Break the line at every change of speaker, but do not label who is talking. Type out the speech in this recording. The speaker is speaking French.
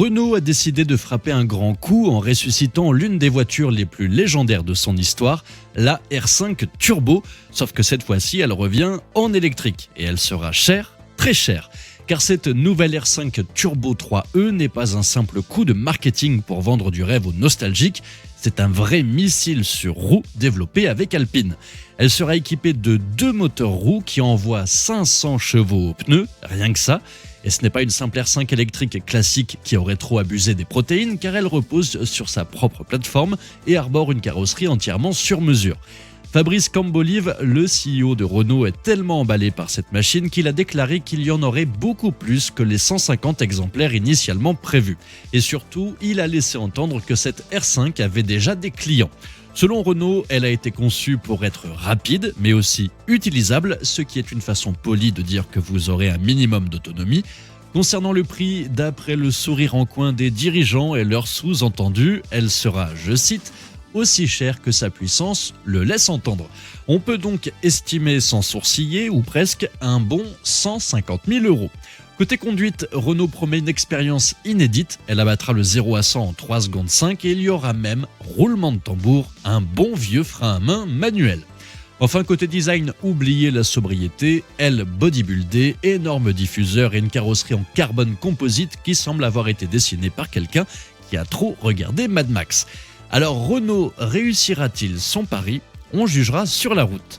Renault a décidé de frapper un grand coup en ressuscitant l'une des voitures les plus légendaires de son histoire, la R5 Turbo, sauf que cette fois-ci elle revient en électrique et elle sera chère, très chère. Car cette nouvelle R5 Turbo 3E n'est pas un simple coup de marketing pour vendre du rêve aux nostalgiques, c'est un vrai missile sur roue développé avec Alpine. Elle sera équipée de 2 moteurs roues qui envoient 500 chevaux aux pneus, rien que ça. Et ce n'est pas une simple R5 électrique classique qui aurait trop abusé des protéines car elle repose sur sa propre plateforme et arbore une carrosserie entièrement sur mesure. Fabrice Cambolive, le CEO de Renault, est tellement emballé par cette machine qu'il a déclaré qu'il y en aurait beaucoup plus que les 150 exemplaires initialement prévus. Et surtout, il a laissé entendre que cette R5 avait déjà des clients. Selon Renault, elle a été conçue pour être rapide, mais aussi utilisable, ce qui est une façon polie de dire que vous aurez un minimum d'autonomie. Concernant le prix, d'après le sourire en coin des dirigeants et leur sous-entendu, elle sera, je cite, aussi chère que sa puissance le laisse entendre. On peut donc estimer sans sourciller, ou presque, un bon 150 000 €. Côté conduite, Renault promet une expérience inédite. Elle abattra le 0 à 100 en 3 secondes 5 et il y aura même, roulement de tambour, un bon vieux frein à main manuel. Enfin, côté design, oubliez la sobriété, aile bodybuildée, énorme diffuseur et une carrosserie en carbone composite qui semble avoir été dessinée par quelqu'un qui a trop regardé Mad Max. Alors Renault réussira-t-il son pari ? On jugera sur la route.